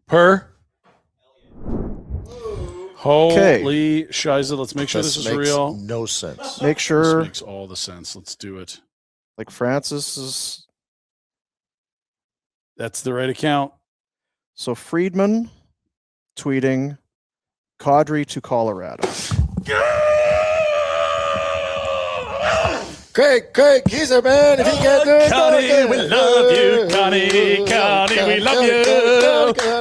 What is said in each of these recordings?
Per. Okay. Holy shiza. Let's make sure this is real. No sense. Make sure. This makes all the sense. Let's do it. Like Francis is. That's the right account. So Friedman tweeting Kadri to Colorado. Craig, he's our man. If he can't do it, Connie, we love you. Connie, we love you.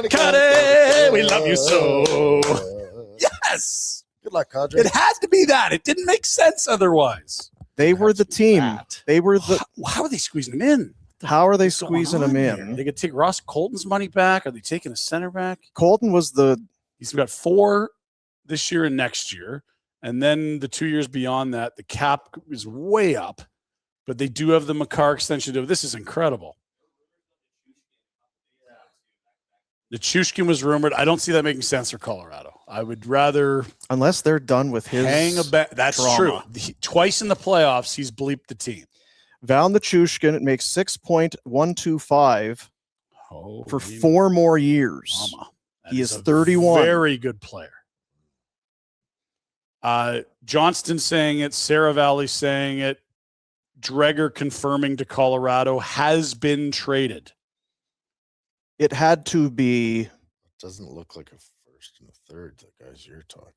Connie, we love you so. Yes. Good luck, Kadri. It had to be that. It didn't make sense otherwise. They were the team. They were the. How are they squeezing him in? How are they squeezing him in? They could take Ross Colton's money back. Are they taking a center back? Colton was the. He's got 4 this year and next year. And then the 2 years beyond that, the cap is way up. But they do have the Makar extension. This is incredible. The Chushkin was rumored. I don't see that making sense for Colorado. I would rather... Unless they're done with his That's drama. true. Twice in the playoffs, he's bleeped the team. Val Nichushkin, it makes 6.125 for 4 more years. Mama. He is 31. Very good player. Johnston saying it. Sarah Valley saying it. Dreger confirming to Colorado has been traded. It had to be. It doesn't look like a first and a third, the guys you're talking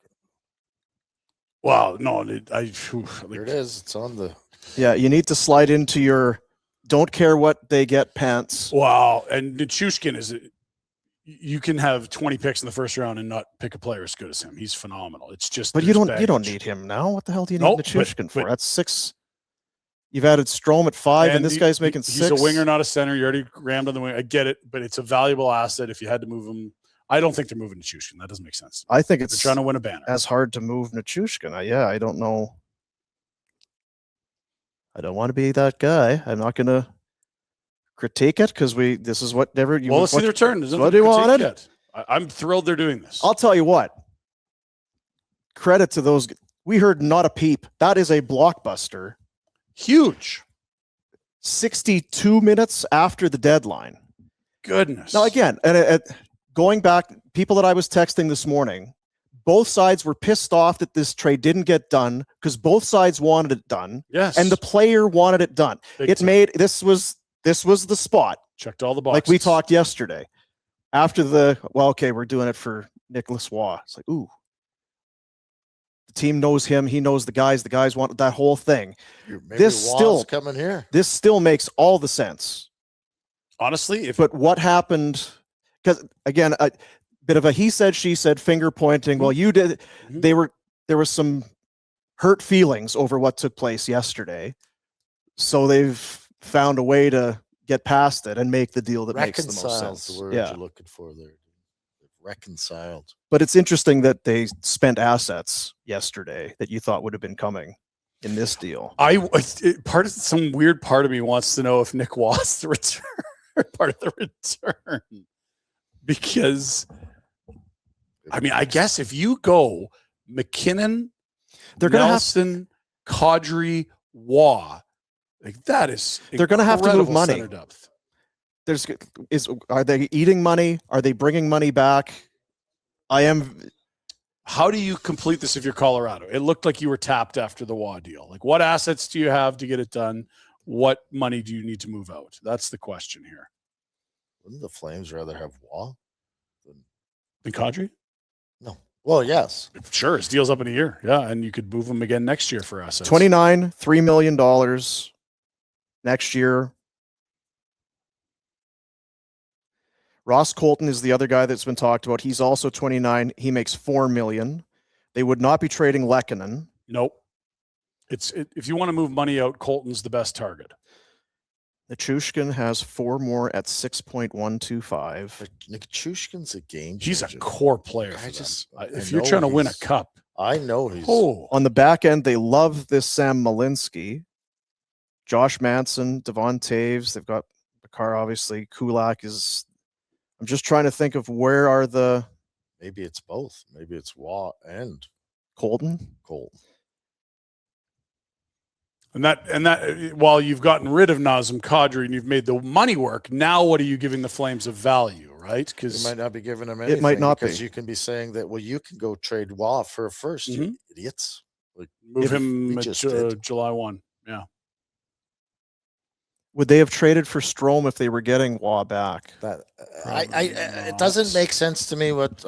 about. Wow, no, Here it is. It's on the. Yeah, you need to slide into your don't care what they get pants. Wow, and Nichushkin is. You can have 20 picks in the first round and not pick a player as good as him. He's phenomenal. It's just. But you don't need him now. What the hell do you need Nichushkin for? That's 6. You've added Strome at 5, and this guy's making 6. He's a winger, not a center. You already rammed on the wing. I get it, but it's a valuable asset if you had to move him. I don't think they're moving Nichushkin. That doesn't make sense. I think it's they're trying to win a banner. As hard to move Nichushkin. I don't know. I don't want to be that guy. I'm not going to critique it because this is whatever you. Well, let's see the return. There's what do you wanted? Yet. I'm thrilled they're doing this. I'll tell you what. Credit to those. We heard not a peep. That is a blockbuster. Huge. 62 minutes after the deadline. Goodness. Now, again, going back, people that I was texting this morning, both sides were pissed off that this trade didn't get done because both sides wanted it done. Yes. And the player wanted it done. This was the spot. Checked all the boxes. Like we talked yesterday. After we're doing it for Nicholas Waugh. It's like, ooh. The team knows him. He knows the guys. The guys want that whole thing. This still makes all the sense. Honestly, but what happened? Because again, a bit of a he said, she said, finger pointing. Well, you did. There was some hurt feelings over what took place yesterday, so they've found a way to get past it and make the deal that makes the most sense. The word you're looking for there. Reconciled. But it's interesting that they spent assets yesterday that you thought would have been coming in this deal. Some weird part of me wants to know if Nick Waugh the return part of the return, because I mean, I guess if you go McKinnon, Nelson, Kadri, Waugh, like that is they're going to have to move money. Depth. Are they eating money? Are they bringing money back? How do you complete this if you're Colorado? It looked like you were tapped after the Waugh deal. Like, what assets do you have to get it done? What money do you need to move out? That's the question here. Wouldn't the Flames rather have Waugh than Kadri? No. Well, yes. Sure. His deal's up in a year. Yeah. And you could move him again next year for assets. $3 million next year. Ross Colton is the other guy that's been talked about. He's also 29. He makes $4 million. They would not be trading Lehkonen. Nope. If you want to move money out, Colton's the best target. Nichushkin has 4 more at 6.125. Nichushkin's a game changer. He's a core player. If you're trying to win a cup, I know he's. On the back end, they love this Sam Malinsky, Josh Manson, Devon Taves. They've got Makar, obviously. Kulak is. I'm just trying to think of where are the. Maybe it's both. Maybe it's Waugh and Colton. And that while you've gotten rid of Nazem Kadri and you've made the money work, now what are you giving the Flames of value, right? You Because might not be giving him anything. It might not because be. you can be saying that. Well, you can go trade Waugh for a first. You idiots. Like move if him we at just did. July 1. Yeah. Would they have traded for Strome if they were getting Waugh back? That Probably it doesn't not. make sense to me. What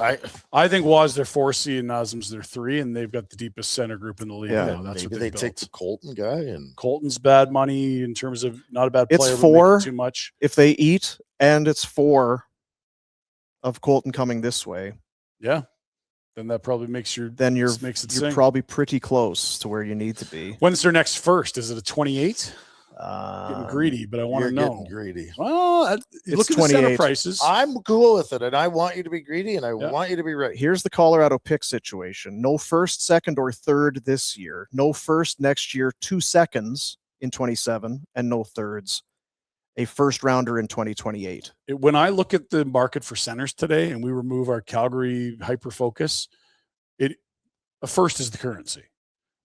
I think Waz their 4C and Nazem's their 3, and they've got the deepest center group in the league. Yeah, now. That's maybe what they they take built. the Colton guy and Colton's bad money in terms of not a bad It's player, but 4 making too much. if they eat, and it's 4 of Colton coming this way. Yeah. Then that probably makes your Then you're makes it you're sing. probably pretty close to where you need to be. When's their next first? Is it a 28? Getting greedy, but I want to you're know. getting greedy. Well, It's look at the center 28. prices. I'm cool with it, and I want you to be greedy, and I want you to be right. Here's the Colorado pick situation. No first, second, or third this year. No first next year, 2 seconds in 27, and no thirds. A first rounder in 2028. When I look at the market for centers today and we remove our Calgary hyper focus, a first is the currency.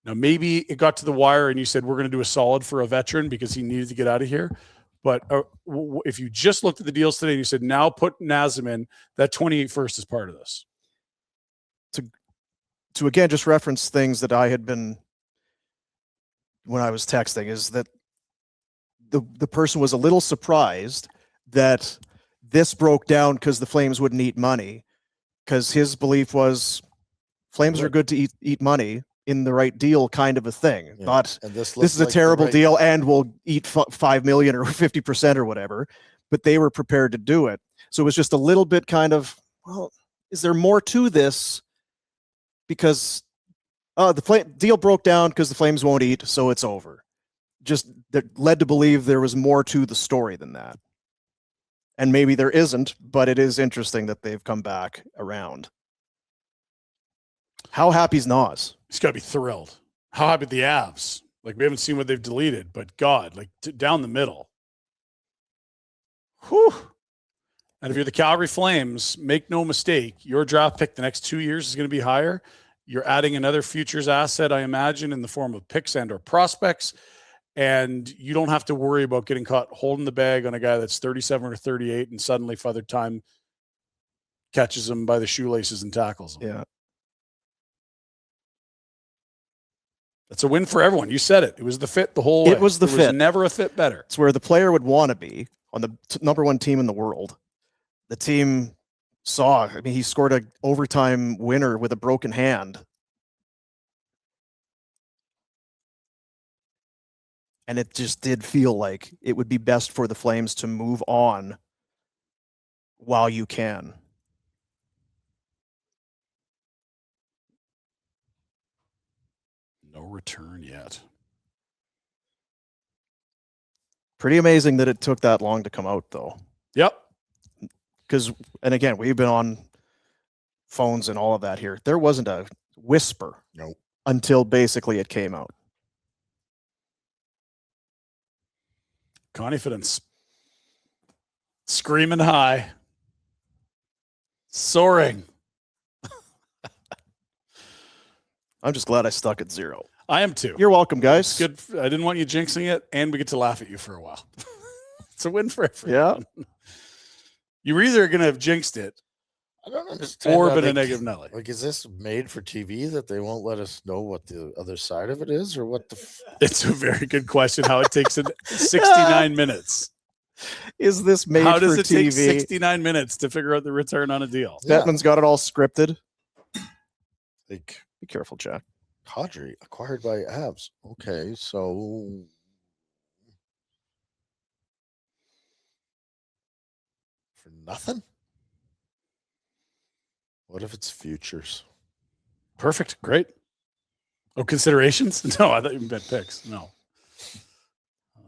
Now, maybe it got to the wire and you said, we're going to do a solid for a veteran because he needed to get out of here. But if you just looked at the deals today and you said, now put Nazem in, that 28 first is part of this. To again, just reference things that I had been, when I was texting, is that the person was a little surprised that this broke down because the Flames wouldn't eat money, because his belief was Flames are good to eat money in the right deal, kind of a thing. Yeah. Not And this is a terrible deal and we'll eat 5 million or 50% or whatever, but they were prepared to do it. So it was just a little bit kind of, well, is there more to this? Because the deal broke down because the Flames won't eat, so it's over. Just that led to believe there was more to the story than that. And maybe there isn't, but it is interesting that they've come back around. How happy's Nas? He's got to be thrilled. How happy the Avs? Like, we haven't seen what they've deleted, but God, like down the middle. Whew. And if you're the Calgary Flames, make no mistake, your draft pick the next 2 years is going to be higher. You're adding another futures asset, I imagine, in the form of picks and or prospects. And you don't have to worry about getting caught holding the bag on a guy that's 37 or 38 and suddenly Father Time catches him by the shoelaces and tackles him. Yeah. That's a win for everyone. You said it. It was the fit the whole way. It was the fit. There was never a fit better. It's where the player would want to be on the number 1 team in the world. The team saw, I mean, he scored an overtime winner with a broken hand. And it just did feel like it would be best for the Flames to move on while you can. No return yet. Pretty amazing that it took that long to come out, though. Yep. Because, and again, we've been on phones and all of that here. There wasn't a whisper until basically it came out. Confidence. Screaming high. Soaring. I'm just glad I stuck at 0. I am too. You're welcome, guys. It's good. I didn't want you jinxing it, and we get to laugh at you for a while. It's a win for everyone. Yeah. You were either going to have jinxed it I don't understand. or been a negative Nelly. Like, is this made for TV that they won't let us know what the other side of it is, or what the? It's a very good question. How it takes 69 minutes. Is this made How does for it take TV? 69 minutes to figure out the return on a deal? Bettman's got it all scripted. Like, be careful, Jack. Kadri acquired by Avs. Okay, so for nothing. What if it's futures? Perfect. Great. Oh, considerations? No, I thought you meant picks. No.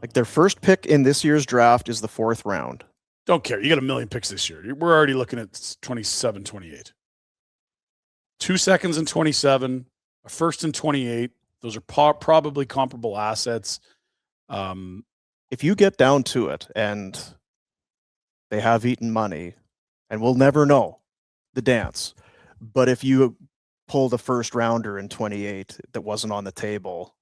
Like, their first pick in this year's draft is the 4th round. Don't care. You got a million picks this year. We're already looking at 27, 28. 2 seconds in 27, a first in 28. Those are probably comparable assets. If you get down to it and they have eaten money, and we'll never know the dance, but if you pulled a first rounder in 28 that wasn't on the table,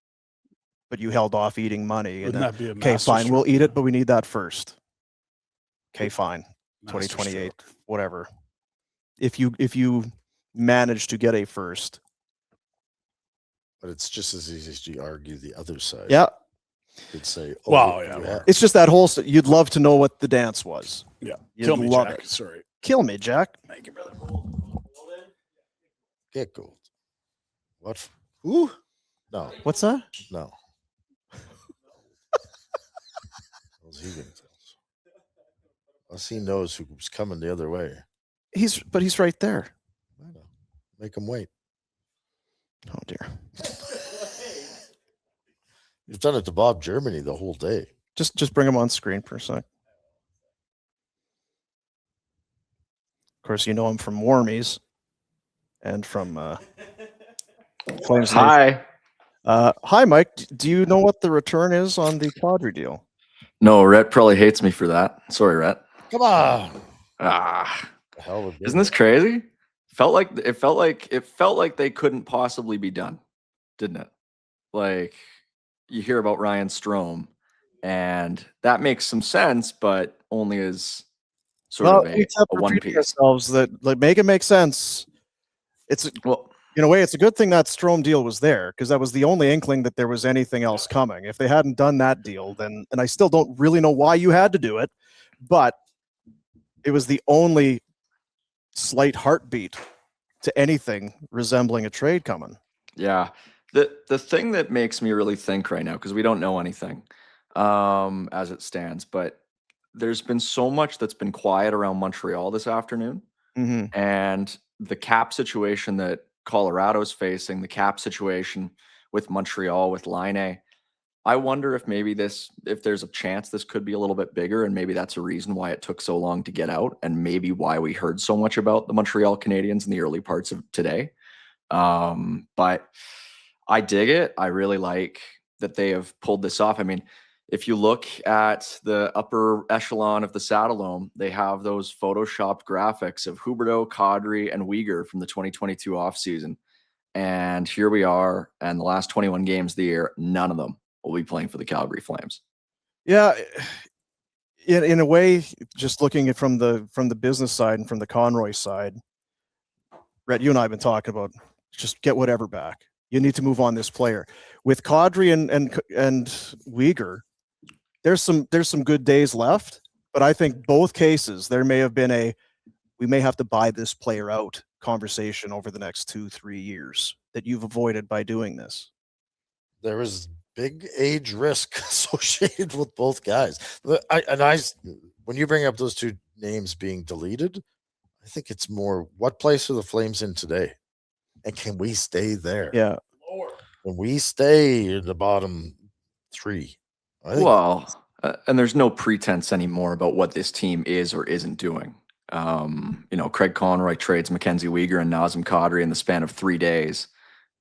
but you held off eating money, Wouldn't that be a okay, master fine, we'll stroke? eat it, but we need that first. Okay, fine. 2028, whatever. If you manage to get a first. But it's just as easy to argue the other side. Yeah. You'd say, wow, yeah. It's just that whole. You'd love to know what the dance was. Yeah. You'd Kill me, love Jack. it. Sorry. Kill me, Jack. Thank you, brother. Get Gould. What? Who? No. What's that? No. What's he gonna tell us? Unless he knows who's coming the other way. He's right there. I know. Make him wait. Oh dear. You've done it to Bob Germany the whole day. Just bring him on screen for a sec. Of course, you know him from Warmies and from Flames. Hi. Hi, Mike. Do you know what the return is on the Kadri deal? No, Rhett probably hates me for that. Sorry, Rhett. Come on. The hell of isn't this crazy? It felt like they couldn't possibly be done, didn't it? Like you hear about Ryan Strome, and that makes some sense, but only as sort of a one piece. Ourselves that like make it make sense. It's in a way, it's a good thing that Strome deal was there because that was the only inkling that there was anything else coming. If they hadn't done that deal, then, and I still don't really know why you had to do it, but it was the only slight heartbeat to anything resembling a trade coming. Yeah. The thing that makes me really think right now, because we don't know anything as it stands, but there's been so much that's been quiet around Montreal this afternoon. Mm-hmm. And the cap situation that Colorado's facing, the cap situation with Montreal, with Laine. I wonder if maybe if there's a chance this could be a little bit bigger, and maybe that's a reason why it took so long to get out, and maybe why we heard so much about the Montreal Canadiens in the early parts of today. But I dig it. I really like that they have pulled this off. I mean, if you look at the upper echelon of the Saddledome, they have those photoshopped graphics of Huberdeau, Kadri, and Weegar from the 2022 offseason. And here we are, and the last 21 games of the year, none of them will be playing for the Calgary Flames. Yeah, in a way, just looking at from the business side and from the Conroy side, Rhett, you and I have been talking about just get whatever back. You need to move on this player. With Kadri and Weegar, there's some good days left, but I think both cases there may have been we may have to buy this player out conversation over the next 2-3 years that you've avoided by doing this. There is big age risk associated with both guys. When you bring up those two names being deleted, I think it's more what place are the Flames in today, and can we stay there? Yeah, can we stay in the bottom three? And there's no pretense anymore about what this team is or isn't doing. Craig Conroy trades Mackenzie Weegar and Nazem Kadri in the span of 3 days,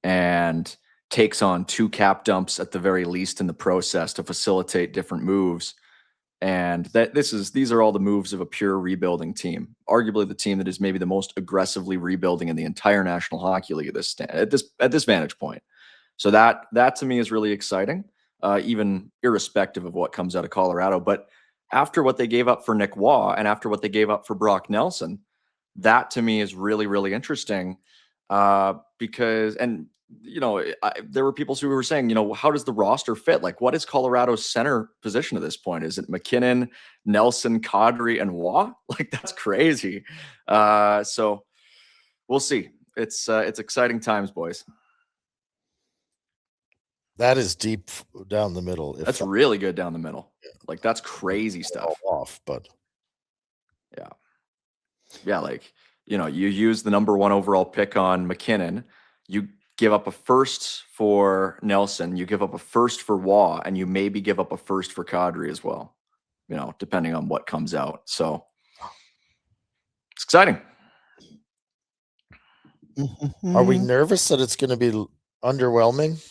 and takes on 2 cap dumps at the very least in the process to facilitate different moves. And these are all the moves of a pure rebuilding team, arguably the team that is maybe the most aggressively rebuilding in the entire National Hockey League at this vantage point. So that to me is really exciting, even irrespective of what comes out of Colorado. But after what they gave up for Nick Waugh and after what they gave up for Brock Nelson, that to me is really, really interesting because there were people who were saying, how does the roster fit? Like, what is Colorado's center position at this point? Is it McKinnon, Nelson, Kadri, and Waugh? Like, that's crazy. So we'll see. It's exciting times, boys. That is deep down the middle. That's really good down the middle. Yeah. Like, that's crazy stuff. But yeah, like, you use the number 1 overall pick on McKinnon. You give up a first for Nelson, you give up a first for Waugh, and you maybe give up a first for Kadri as well, depending on what comes out. So it's exciting. Are we nervous that it's going to be underwhelming?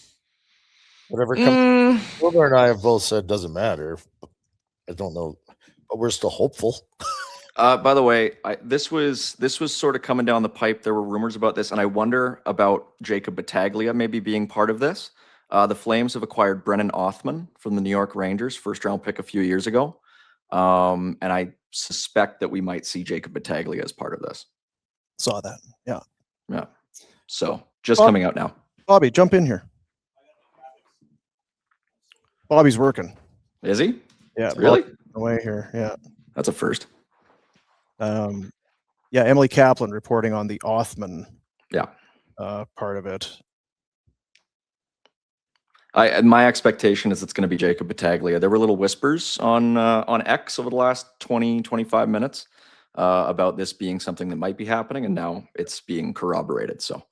Whatever comes, Wilbur and I have both said doesn't matter. I don't know, but we're still hopeful. By the way, this was sort of coming down the pipe. There were rumors about this, and I wonder about Jacob Battaglia maybe being part of this. The Flames have acquired Brennan Othman from the New York Rangers, first-round pick a few years ago. And I suspect that we might see Jacob Battaglia as part of this. Saw that. Yeah. Yeah. So just Bob- coming out now. Bobby, jump in here. Bobby's working. Is he? Yeah. Really? Bobby's away here. Yeah. That's a first. Yeah. Emily Kaplan reporting on the Othman Yeah. part of it. My expectation is it's going to be Jacob Battaglia. There were little whispers on X over the last 20, 25 minutes about this being something that might be happening, and now it's being corroborated. So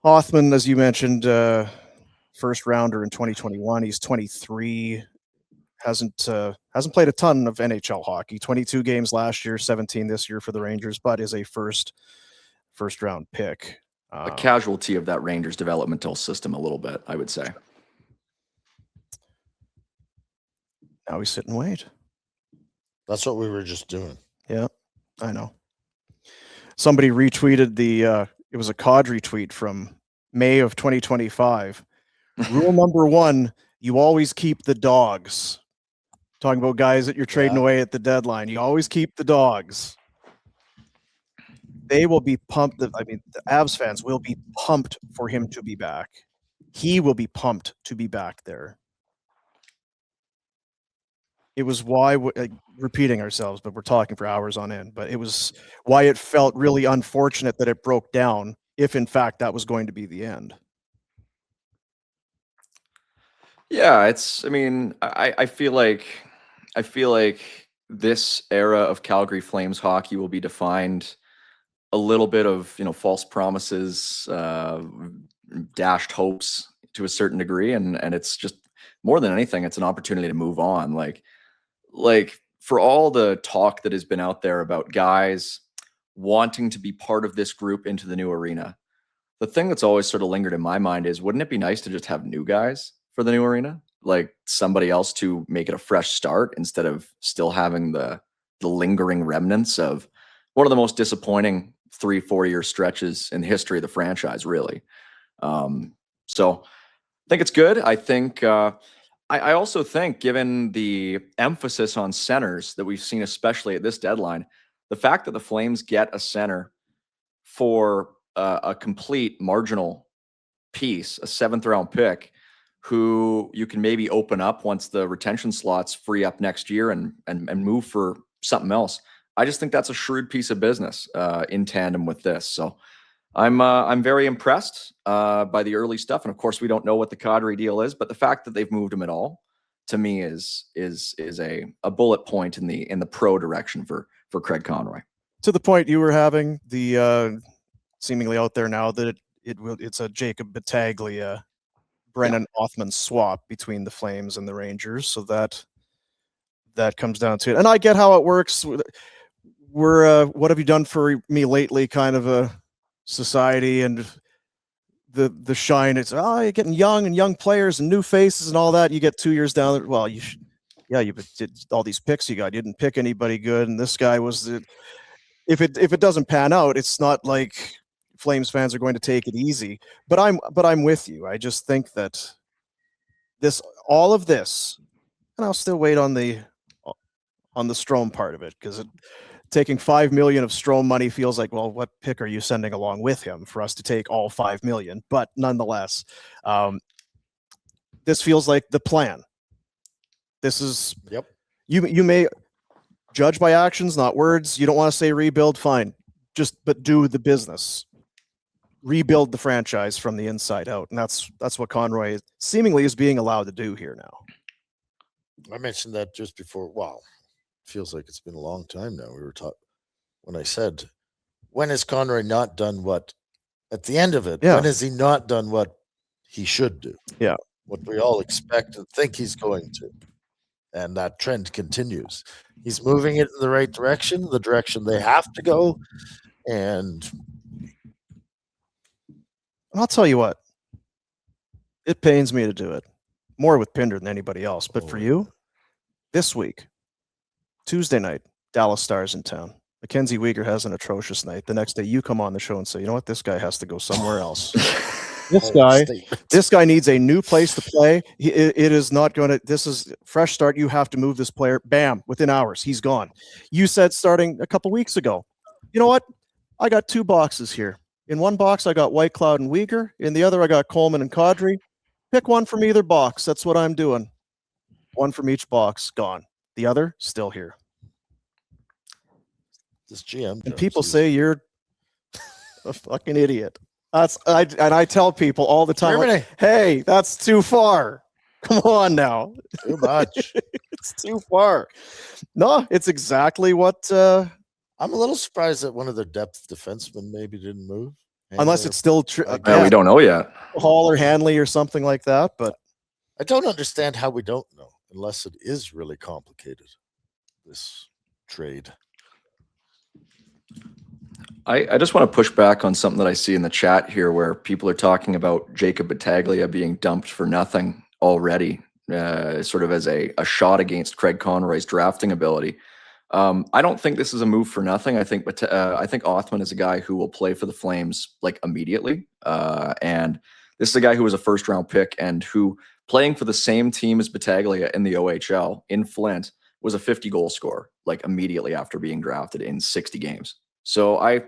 Othman, as you mentioned, first rounder in 2021. He's 23. Hasn't played a ton of NHL hockey. 22 games last year, 17 this year for the Rangers, but is a first round pick. a casualty of that Rangers developmental system a little bit, I would say. Now we sit and wait. That's what we were just doing. Yeah, I know. Somebody retweeted it was a Kadri tweet from May of 2025. Rule number 1, you always keep the dogs. Talking about guys that you're trading away at the deadline. You always keep the dogs. They will be pumped. I mean, the Avs fans will be pumped for him to be back. He will be pumped to be back there. It was why, repeating ourselves, but we're talking for hours on end, but it was why it felt really unfortunate that it broke down, if in fact that was going to be the end. Yeah, I feel like this era of Calgary Flames hockey will be defined a little bit of, false promises, dashed hopes to a certain degree. And it's just more than anything, it's an opportunity to move on. Like for all the talk that has been out there about guys wanting to be part of this group into the new arena, the thing that's always sort of lingered in my mind is, wouldn't it be nice to just have new guys for the new arena? Like somebody else to make it a fresh start instead of still having the lingering remnants of one of the most disappointing 3-4 year stretches in the history of the franchise, really. So I think it's good. I think I also think, given the emphasis on centers that we've seen, especially at this deadline, the fact that the Flames get a center for a complete marginal piece, a 7th round pick, who you can maybe open up once the retention slots free up next year and move for something else. I just think that's a shrewd piece of business in tandem with this. So I'm very impressed by the early stuff. And of course, we don't know what the Kadri deal is, but the fact that they've moved him at all, to me, is a bullet point in the pro direction for Craig Conroy. To the point you were having, the seemingly out there now that it's a Jacob Battaglia, Brennan Othman swap between the Flames and the Rangers. So that comes down to it. And I get how it works. We're what have you done for me lately kind of a society, and the shine. It's you're getting young players and new faces and all that. You get 2 years down. Well, you did all these picks you got. You didn't pick anybody good, and this guy was the. If it doesn't pan out, it's not like Flames fans are going to take it easy. But I'm with you. I just think that all of this, and I'll still wait on the Strome part of it, because taking $5 million of Strome money feels like, well, what pick are you sending along with him for us to take all $5 million? But nonetheless, this feels like the plan. This is You may judge by actions, not words. You don't want to say rebuild, fine. But do the business. Rebuild the franchise from the inside out, and that's what Conroy seemingly is being allowed to do here now. I mentioned that just before. Wow, feels like it's been a long time now. We were talking when I said, when has Conroy not done what? At the end of it, when has he not done what he should do? Yeah, what we all expect and think he's going to, and that trend continues. He's moving it in the right direction, the direction they have to go, and I'll tell you what, it pains me to do it more with Pinder than anybody else. But for you, this week, Tuesday night, Dallas Stars in town. Mackenzie Weegar has an atrocious night. The next day, you come on the show and say, you know what, this guy has to go somewhere else. This guy needs a new place to play. It is not going to. This is fresh start. You have to move this player. Bam! Within hours, he's gone. You said starting a couple weeks ago. You know what? I got 2 boxes here. In one box, I got White Cloud and Uyghur. In the other, I got Coleman and Kadri. Pick one from either box. That's what I'm doing. One from each box, gone. The other, still here. This GM. And people say you're a fucking idiot. I tell people all the time, like, hey, that's too far. Come on now. Too much. It's too far. No, it's exactly what. I'm a little surprised that one of their depth defensemen maybe didn't move. Unless it's still true. We don't know yet. Hall or Hanley or something like that. But I don't understand how we don't know, unless it is really complicated, this trade. I just want to push back on something that I see in the chat here where people are talking about Jacob Battaglia being dumped for nothing already, sort of as a shot against Craig Conroy's drafting ability. I don't think this is a move for nothing. I think Othman is a guy who will play for the Flames like immediately. And this is a guy who was a first-round pick and who, playing for the same team as Battaglia in the OHL in Flint, was a 50-goal scorer like immediately after being drafted in 60 games. So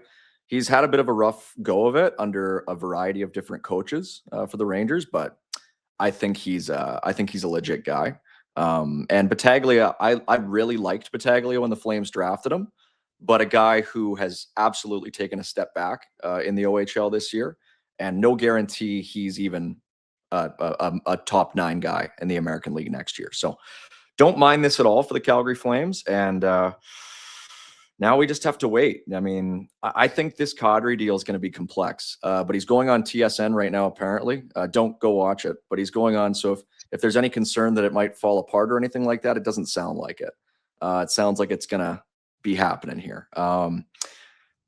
he's had a bit of a rough go of it under a variety of different coaches for the Rangers, but I think he's a legit guy. And Battaglia, I really liked Battaglia when the Flames drafted him, but a guy who has absolutely taken a step back in the OHL this year, and no guarantee he's even a top 9 guy in the American League next year. So don't mind this at all for the Calgary Flames. And now we just have to wait. I mean, I think this Kadri deal is going to be complex, but he's going on TSN right now, apparently. Don't go watch it, but he's going on. So if there's any concern that it might fall apart or anything like that, it doesn't sound like it. It sounds like it's going to be happening here.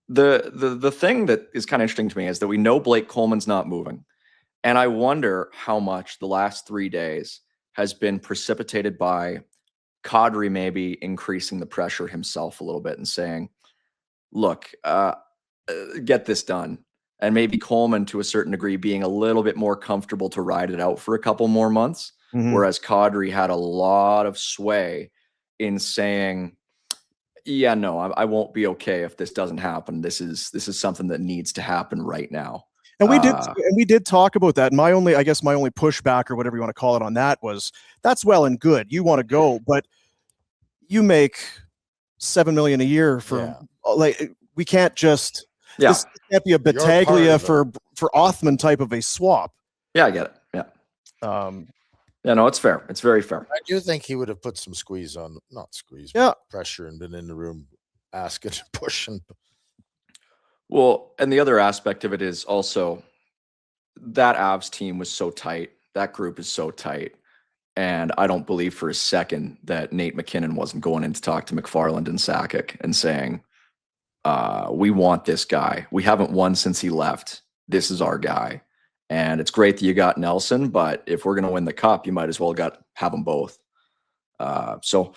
The thing that is kind of interesting to me is that we know Blake Coleman's not moving. And I wonder how much the last 3 days has been precipitated by Kadri maybe increasing the pressure himself a little bit and saying, look, get this done. And maybe Coleman, to a certain degree, being a little bit more comfortable to ride it out for a couple more months. Mm-hmm. Whereas Kadri had a lot of sway in saying, yeah, no, I won't be okay if this doesn't happen. This is something that needs to happen right now. And we did talk about that. And my only pushback or whatever you want to call it on that was, that's well and good. You want to go, but you make $7 million a year for like, we can't just, this can't be a Battaglia for Othman type of a swap. Yeah, I get it. Yeah. Yeah, no, it's fair. It's very fair. I do think he would have put some pressure and been in the room asking, pushing. Well, and the other aspect of it is also that Avs team was so tight. That group is so tight. And I don't believe for a second that Nate McKinnon wasn't going in to talk to McFarland and Sakic and saying, we want this guy. We haven't won since he left. This is our guy. And it's great that you got Nelson, but if we're going to win the cup, you might as well have them both. So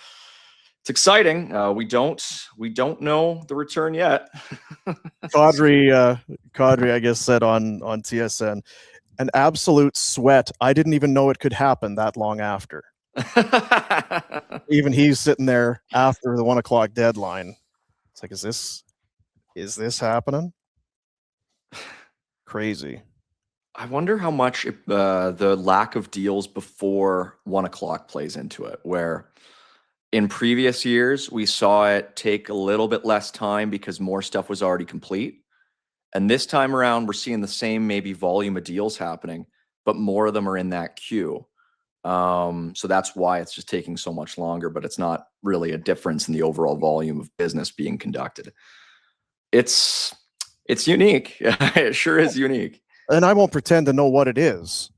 it's exciting. We don't know the return yet. Kadri, I guess, said on TSN, an absolute sweat. I didn't even know it could happen that long after. Even he's sitting there after the 1 o'clock deadline. It's like, is this happening? Crazy. I wonder how much the lack of deals before 1 o'clock plays into it, where in previous years, we saw it take a little bit less time because more stuff was already complete. And this time around, we're seeing the same maybe volume of deals happening, but more of them are in that queue. So that's why it's just taking so much longer, but it's not really a difference in the overall volume of business being conducted. It's unique. It sure is unique. And I won't pretend to know what it is,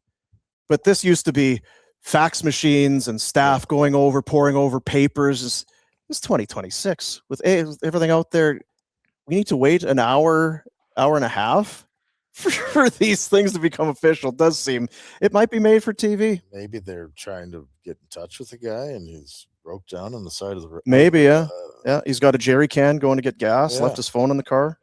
but this used to be fax machines and staff pouring over papers. It's 2026 with everything out there. We need to wait an hour and a half for these things to become official. It does seem it might be made for TV. Maybe they're trying to get in touch with the guy and he's broke down on the side of the road. Maybe, yeah. He's got a jerry can going to get gas, left his phone in the car.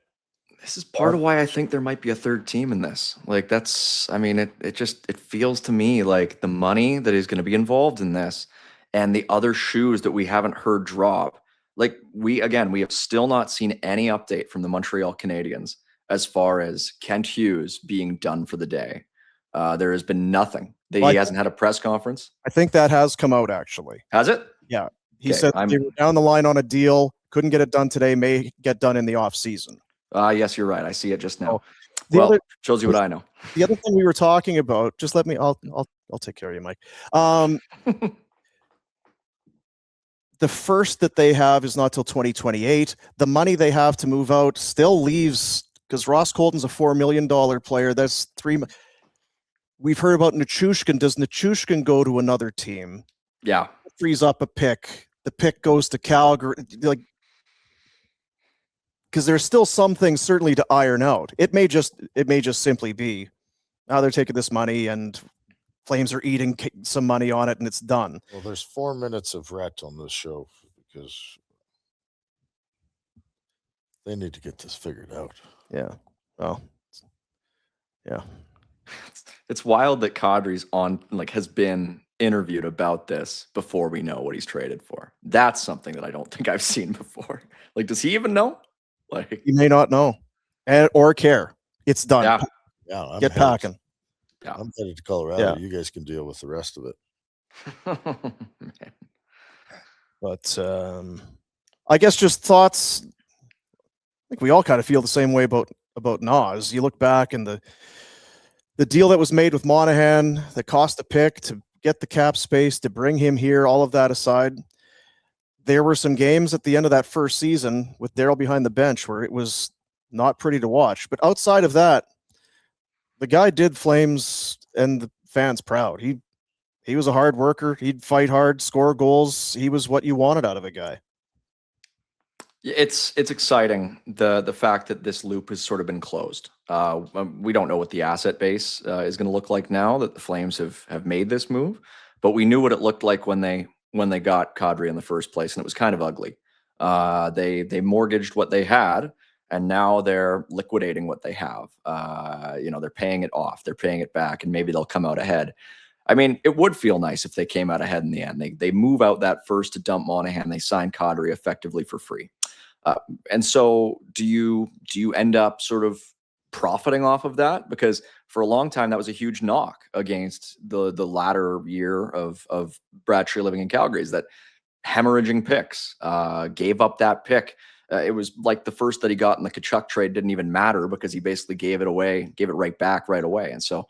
This is part of why I think there might be a third team in this. Like it feels to me like the money that is going to be involved in this and the other shoes that we haven't heard drop. Like we have still not seen any update from the Montreal Canadiens as far as Kent Hughes being done for the day. There has been nothing. He hasn't had a press conference. I think that has come out actually. Has it? Yeah. He Okay, said they were down the line on a deal, couldn't get it done today, may get done in the off season. Yes, you're right. I see it just now. Shows you what I know. The other thing we were talking about, just let me, I'll take care of you, Mike. The first that they have is not till 2028. The money they have to move out still leaves, because Ross Colton's a $4 million player. That's We've heard about Nichushkin. Does Nichushkin go to another team? Yeah. Frees up a pick. The pick goes to Calgary. Like, because there's still some things certainly to iron out. It may just simply be, now they're taking this money and Flames are eating some money on it and it's done. Well, there's 4 minutes of Rhett on this show because they need to get this figured out. Yeah. Well, yeah. It's wild that Kadri's has been interviewed about this before we know what he's traded for. That's something that I don't think I've seen before. Like, does he even know? Like, he may not know or care. It's done. Yeah. Get packing. Yeah. I'm headed to Colorado. Yeah. You guys can deal with the rest of it. Man. But I guess just thoughts. I think we all kind of feel the same way about Nas. You look back and the deal that was made with Monahan, that cost a pick to get the cap space to bring him here, all of that aside, there were some games at the end of that first season with Darryl behind the bench where it was not pretty to watch. But outside of that, the guy did Flames and the fans proud. He was a hard worker. He'd fight hard, score goals. He was what you wanted out of a guy. It's exciting, the fact that this loop has sort of been closed. We don't know what the asset base is going to look like now that the Flames have made this move, but we knew what it looked like when they got Kadri in the first place, and it was kind of ugly. They mortgaged what they had, and now they're liquidating what they have. They're paying it off, they're paying it back, and maybe they'll come out ahead. I mean, it would feel nice if they came out ahead in the end. They move out that first to dump Monahan. They sign Kadri effectively for free. And so do you end up sort of profiting off of that? Because for a long time, that was a huge knock against the latter year of Brad Tree living in Calgary, is that hemorrhaging picks, gave up that pick. It was like the first that he got in the Tkachuk trade didn't even matter because he basically gave it right back right away. And so,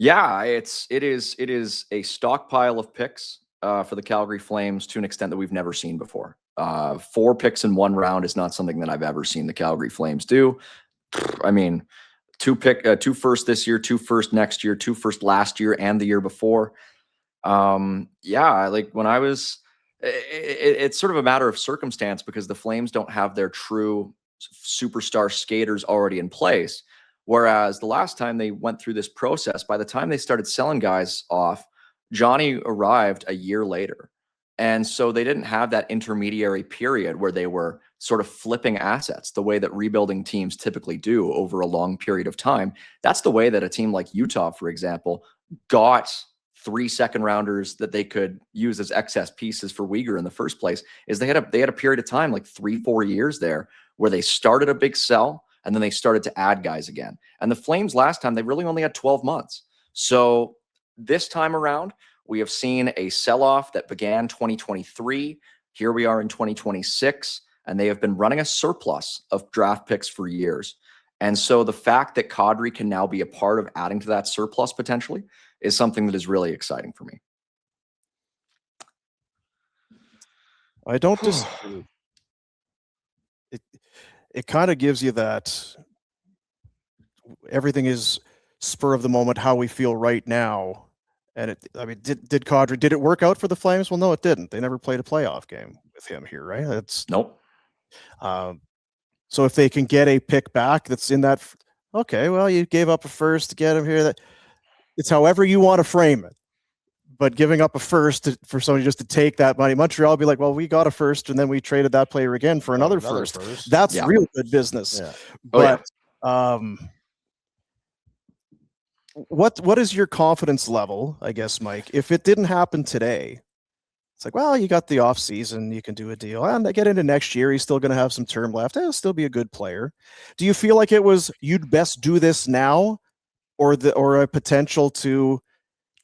it is a stockpile of picks for the Calgary Flames to an extent that we've never seen before. 4 picks in one round is not something that I've ever seen the Calgary Flames do. I mean, 2 first this year, 2 first next year, 2 first last year and the year before. Like when I was, it's sort of a matter of circumstance because the Flames don't have their true superstar skaters already in place. Whereas the last time they went through this process, by the time they started selling guys off, Johnny arrived a year later. And so they didn't have that intermediary period where they were sort of flipping assets the way that rebuilding teams typically do over a long period of time. That's the way that a team like Utah, for example, got 3 second rounders that they could use as excess pieces for Uyghur in the first place, is they had a period of time, like 3-4 years there, where they started a big sell and then they started to add guys again. And the Flames last time, they really only had 12 months. So this time around, we have seen a sell-off that began 2023. Here we are in 2026, and they have been running a surplus of draft picks for years. And so the fact that Kadri can now be a part of adding to that surplus potentially is something that is really exciting for me. I don't disagree. It kind of gives you that everything is spur of the moment, how we feel right now. And did Kadri, did it work out for the Flames? Well, no, it didn't. They never played a playoff game with him here, right? That's nope. So if they can get a pick back that's in that, okay, well, you gave up a first to get him here. That it's however you want to frame it. but giving up a first for somebody just to take that money, Montreal will be like, well, we got a first and then we traded that player again for another first. That's Yeah. real good business. Yeah. But what is your confidence level, I guess, Mike? If it didn't happen today, it's like, well, you got the off season, you can do a deal. And get into next year, he's still going to have some term left. He'll still be a good player. Do you feel like it was you'd best do this now, or a potential to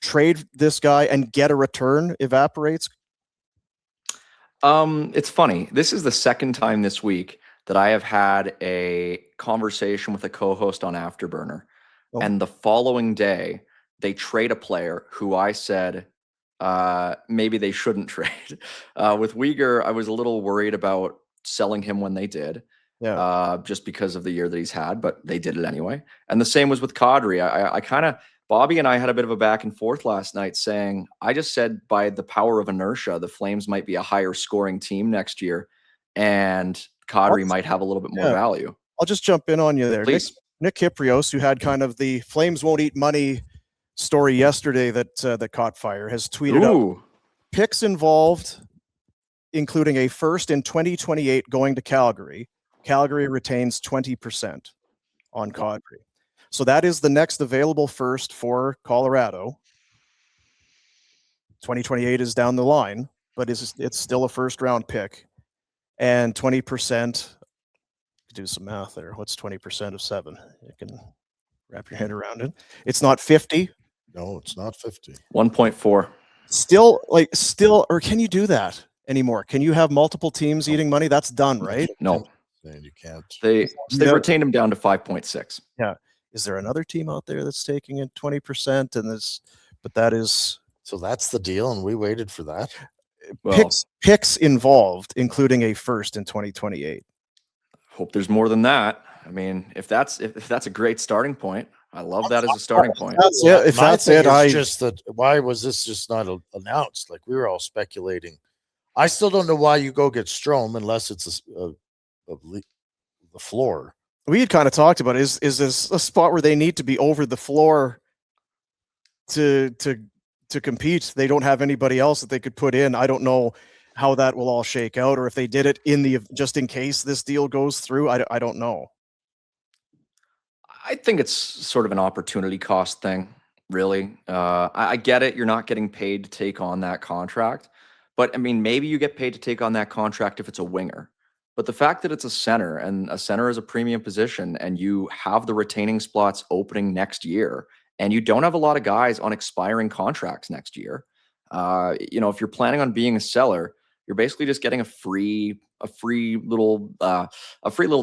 trade this guy and get a return evaporates? It's funny. This is the second time this week that I have had a conversation with a co-host on Afterburner. Oh. And the following day, they trade a player who I said maybe they shouldn't trade. With Uyghur, I was a little worried about selling him when they did. Yeah. Just because of the year that he's had, but they did it anyway. And the same was with Kadri. I kind of, Bobby and I had a bit of a back and forth last night saying, I just said by the power of inertia, the Flames might be a higher scoring team next year, and Kadri might have a little bit more value. I'll just jump in on you there. Please. Nick Kyprios, who had kind of the Flames won't eat money story yesterday that caught fire, has tweeted out picks involved, including a first in 2028 going to Calgary. Calgary retains 20% on Kadri. So that is the next available first for Colorado. 2028 is down the line, but it's still a first round pick. And 20%, do some math there. What's 20% of 7? You can wrap your head around it. It's not 50. No, it's not 50. 1.4. Still, or can you do that anymore? Can you have multiple teams eating money? That's done, right? No. And you can't. They retained him down to 5.6. Yeah. Is there another team out there that's taking it 20%? But that is. So that's the deal, and we waited for that. Well, picks involved, including a first in 2028. Hope there's more than that. I mean, if that's a great starting point, I love that as a starting point. That's it. If that's it, just that. Why was this just not announced? Like we were all speculating. I still don't know why you go get Strome unless it's the floor. We had kind of talked about is this a spot where they need to be over the floor to compete? They don't have anybody else that they could put in. I don't know how that will all shake out, or if they did it just in case this deal goes through. I don't know. I think it's sort of an opportunity cost thing, really. I get it. You're not getting paid to take on that contract, but I mean, maybe you get paid to take on that contract if it's a winger. But the fact that it's a center, and a center is a premium position, and you have the retaining spots opening next year, and you don't have a lot of guys on expiring contracts next year. If you're planning on being a seller, you're basically just getting a free little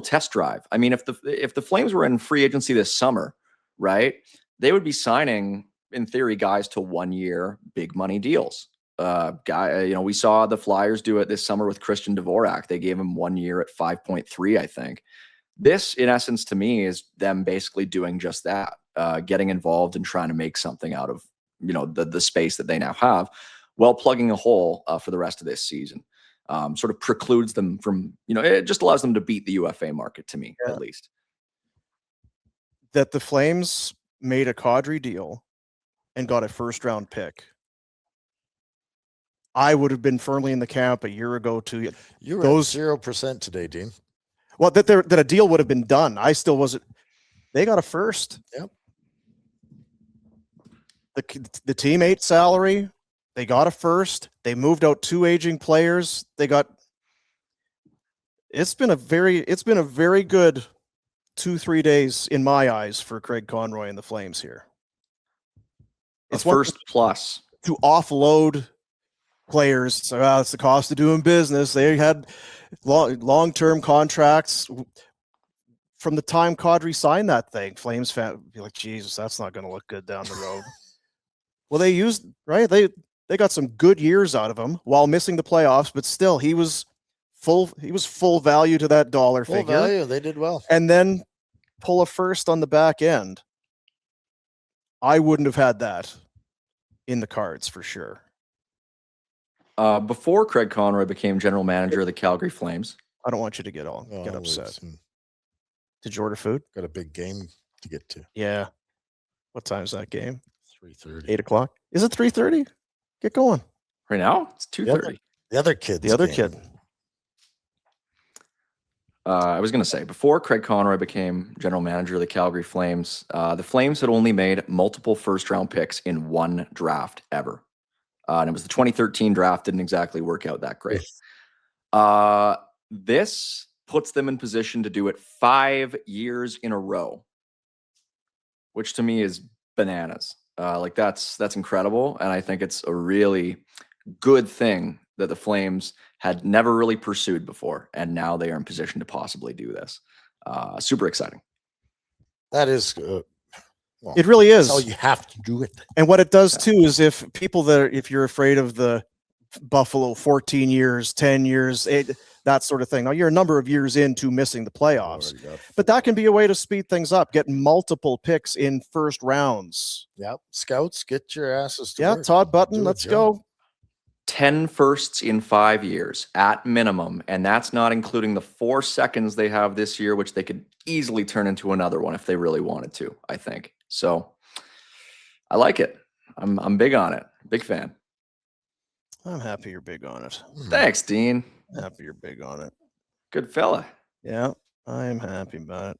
test drive. I mean, if the Flames were in free agency this summer, right, they would be signing, in theory, guys to 1-year big money deals. We saw the Flyers do it this summer with Christian Dvorak. They gave him 1 year at 5.3, I think. This, in essence, to me, is them basically doing just that, getting involved and trying to make something out of the space that they now have, while plugging a hole for the rest of this season. Sort of precludes them from, it just allows them to beat the UFA market, to me, at least. That the Flames made a Kadri deal and got a first-round pick. I would have been firmly in the camp a year ago to you were those 0% today, Dean. Well, that a deal would have been done. I still wasn't. They got a first. Yep. The team ate salary. They got a first. They moved out 2 aging players. It's been a very good 2-3 days in my eyes for Craig Conroy and the Flames here. It's first plus to offload players. So it's the cost of doing business. They had long-term contracts from the time Kadri signed that thing. Flames fan be like, Jesus, that's not going to look good down the road. Well, they got some good years out of him while missing the playoffs, but still he was full value to that dollar figure. Full value, they did well. And then pull a first on the back end. I wouldn't have had that in the cards for sure. Before Craig Conroy became general manager of the Calgary Flames. I don't want you to get upset. Did you order food? Got a big game to get to. Yeah. What time is that game? 3:30. 8 o'clock. Is it 3:30? Get going. Right now, it's 2:30. The other kid. The other kid. I was going to say, before Craig Conroy became general manager of the Calgary Flames, the Flames had only made multiple first-round picks in one draft ever. And it was the 2013 draft. Didn't exactly work out that great. This puts them in position to do it 5 years in a row, which to me is bananas. Like that's incredible. And I think it's a really good thing that the Flames had never really pursued before. And now they are in position to possibly do this. Super exciting. That is, well, It really is. that's how you have to do it. And what it does too is if you're afraid of the Buffalo 14 years, 10 years, that sort of thing. Now you're a number of years into missing the playoffs, but that can be a way to speed things up. Get multiple picks in first rounds. Yep. Scouts, get your asses to Yeah, work. Todd Button, Do a let's job. go. 10 firsts in 5 years at minimum. And that's not including the 4 seconds they have this year, which they could easily turn into another one if they really wanted to, I think. So I like it. I'm big on it. Big fan. I'm happy you're big on it. Thanks, Dean. I'm happy you're big on it. Good fella. Yeah, I'm happy about it.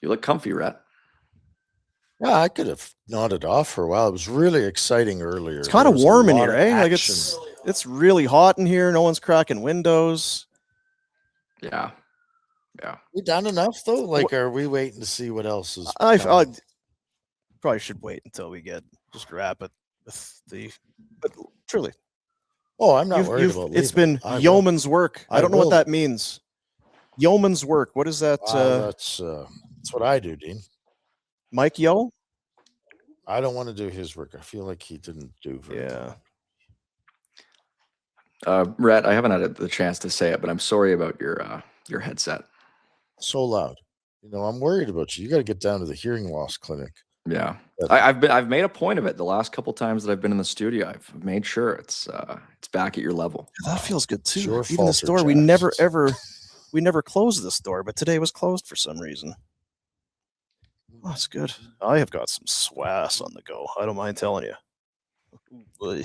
You look comfy, Rhett. Yeah, I could have nodded off for a while. It was really exciting earlier. It's kind There of was a warm in lot here, of eh? Like action. it's really hot in here. No one's cracking windows. Yeah. Yeah. We done enough though? Like, are we waiting to see what else is? I coming? probably should wait until we just wrap it with but truly, Oh, I'm not worried about. it's leaving. been I will. yeoman's work. I I don't know what will. that means. Yeoman's work. What is that? That's what I do, Dean. Mike Yo? I don't want to do his work. I feel like he didn't do very Yeah. Rhett, I haven't had the chance to say it, but I'm sorry about your headset. so loud. You know, I'm worried about you. You got to get down to the hearing loss clinic. Yeah. But- I've made a point of it the last couple times that I've been in the studio. I've made sure it's back at your level. That feels good too. Your Even this fault, door, we Jax. never closed this door, but today was closed for some reason. Oh, that's good. I have got some swass on the go. I don't mind telling you. Boy.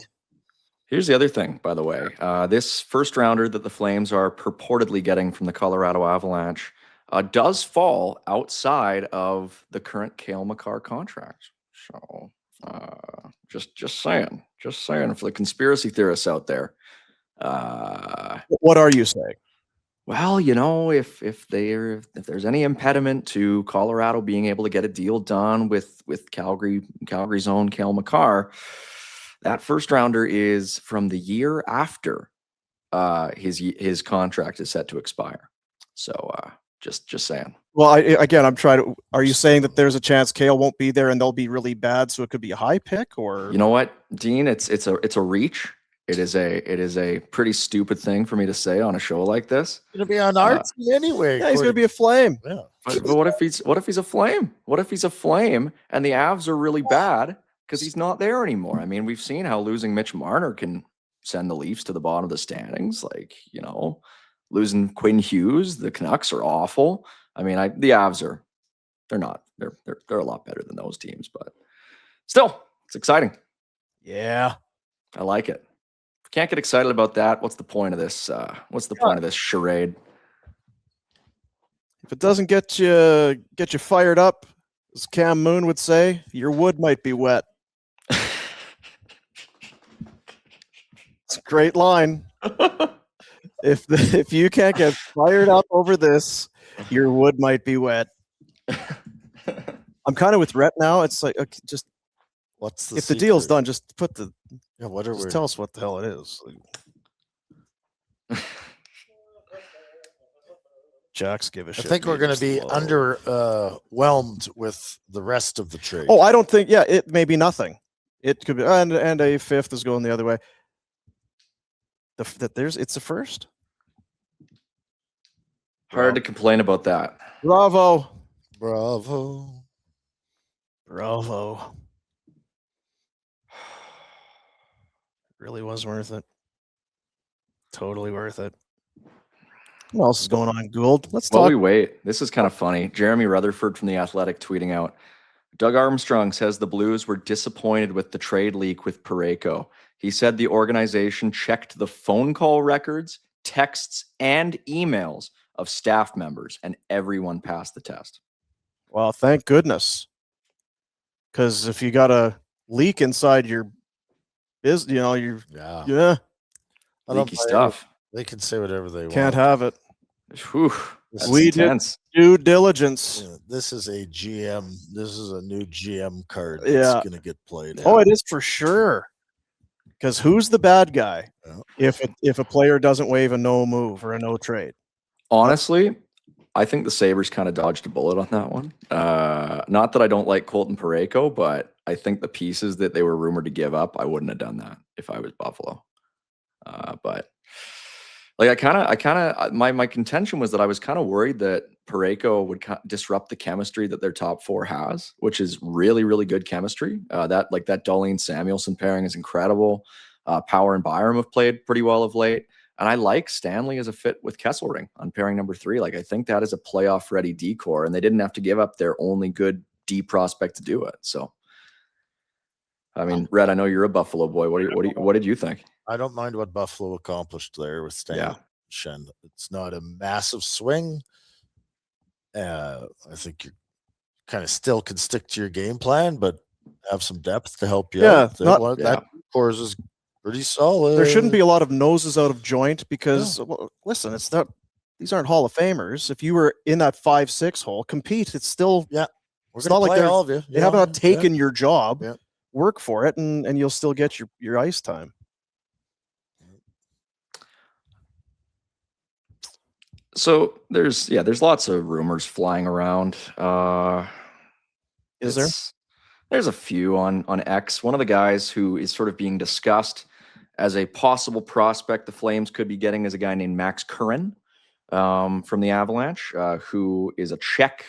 Here's the other thing, by the way. This first rounder that the Flames are purportedly getting from the Colorado Avalanche does fall outside of the current Cale Makar contract. So just saying for the conspiracy theorists out there. What are you saying? Well, you know, if there's any impediment to Colorado being able to get a deal done with Calgary's own Cale Makar, that first rounder is from the year after his contract is set to expire. So just saying. Well, I'm trying to. Are you saying that there's a chance Cale won't be there and they'll be really bad, so it could be a high pick? Or You know what, Dean? It's a reach. It is a pretty stupid thing for me to say on a show like this. Going to be on our team anyway. yeah, he's going to be a Flame. Yeah. But what if he's a Flame? What if he's a Flame and the Avs are really bad because he's not there anymore? I mean, we've seen how losing Mitch Marner can send the Leafs to the bottom of the standings. Like, you know, losing Quinn Hughes, the Canucks are awful. I mean, the Avs they're not. They're a lot better than those teams, but still, it's exciting. Yeah. I like it. If you can't get excited about that, what's the point of this? What's the point of this charade? If it doesn't get you fired up, as Cam Moon would say, your wood might be wet. It's a great line. If you can't get fired up over this, your wood might be wet. I'm kind of with Rhett now. It's like, okay, just What's the if the deal's secret? done, just put the Yeah, what are we? just tell us what the hell it is. Jax give a I shit. think we're going to be Slow. underwhelmed with the rest of the trade. Oh, I don't think. Yeah, it may be nothing. It could be, and a fifth is going the other way. It's a first. Hard to complain about that. Bravo, Bravo. bravo. Really was worth it. Totally worth it. What else is going on, Gould? Let's While talk. we wait, this is kind of funny. Jeremy Rutherford from The Athletic tweeting out, Doug Armstrong says the Blues were disappointed with the trade leak with Parayko. He said the organization checked the phone call records, texts, and emails of staff members, and everyone passed the test. Well, thank goodness. Because if you got a leak inside your business, Yeah. I don't Leaky blame stuff. They can say whatever they can't want. have it. Whew, This that's is- We did- intense. Due diligence. Yeah, this is a GM. This is a new GM card Yeah. that's going to get played. Oh, it is for sure. Because who's the bad guy Yeah. if a player doesn't waive a no move or a no trade? Honestly, I think the Sabres kind of dodged a bullet on that one. Not that I don't like Colton Parayko, but I think the pieces that they were rumored to give up, I wouldn't have done that if I was Buffalo. But like my contention was that I was kind of worried that Parayko would disrupt the chemistry that their top four has, which is really, really good chemistry. That Dahlin Samuelson pairing is incredible. Power and Byram have played pretty well of late. And I like Stanley as a fit with Kesselring on pairing number 3. Like, I think that is a playoff ready decor, and they didn't have to give up their only good D prospect to do it. So, I mean, Rhett, I know you're a Buffalo boy. What did you think? I don't mind what Buffalo accomplished there with Stanley Shen. It's not a massive swing. I think you kind of still can stick to your game plan, but have some depth to help you out. That course is pretty solid. There shouldn't be a lot of noses out of joint because, well, listen, it's not. These aren't Hall of Famers. If you were in that 5-6 hole, compete. It's still we're it's going not to like play all of you. They haven't taken your job. Yeah. Work for it, and you'll still get your ice time. So there's lots of rumors flying around. Is there? There's a few on X. One of the guys who is sort of being discussed as a possible prospect the Flames could be getting is a guy named Max Curran from the Avalanche, who is a Czech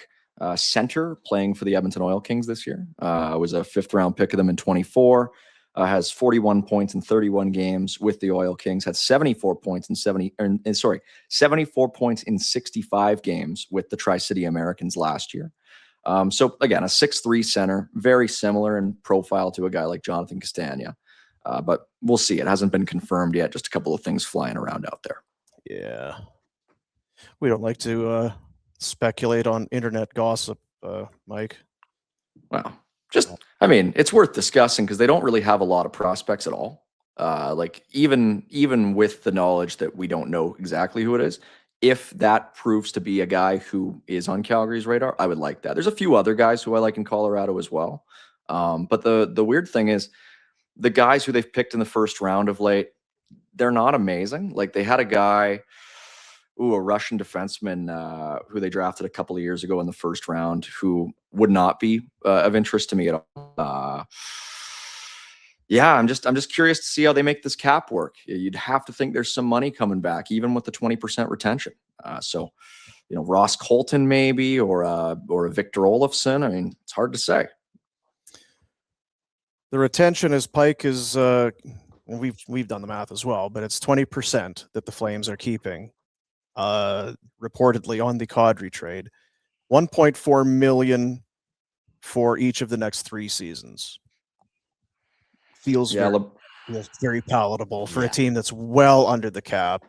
center playing for the Edmonton Oil Kings this year. Was a 5th round pick of them in 24. Has 41 points in 31 games with the Oil Kings. Had 74 points in 74 points in 65 games with the Tri-City Americans last year. So again, a 6'3" center, very similar in profile to a guy like Jonathan Castagna. But we'll see. It hasn't been confirmed yet. Just a couple of things flying around out there. Yeah. We don't like to speculate on internet gossip, Mike. Well, it's worth discussing because they don't really have a lot of prospects at all. Like even with the knowledge that we don't know exactly who it is, if that proves to be a guy who is on Calgary's radar, I would like that. There's a few other guys who I like in Colorado as well. But the weird thing is the guys who they've picked in the first round of late, they're not amazing. Like they had a guy, a Russian defenseman who they drafted a couple of years ago in the first round who would not be of interest to me at all. I'm just curious to see how they make this cap work. You'd have to think there's some money coming back, even with the 20% retention. So, Ross Colton maybe, or a Victor Olofsson. I mean, it's hard to say. The retention is Pike is we've done the math as well, but it's 20% that the Flames are keeping, reportedly on the Kadri trade, 1.4 million for each of the next 3 seasons. Feels very palatable for a team that's well under the cap,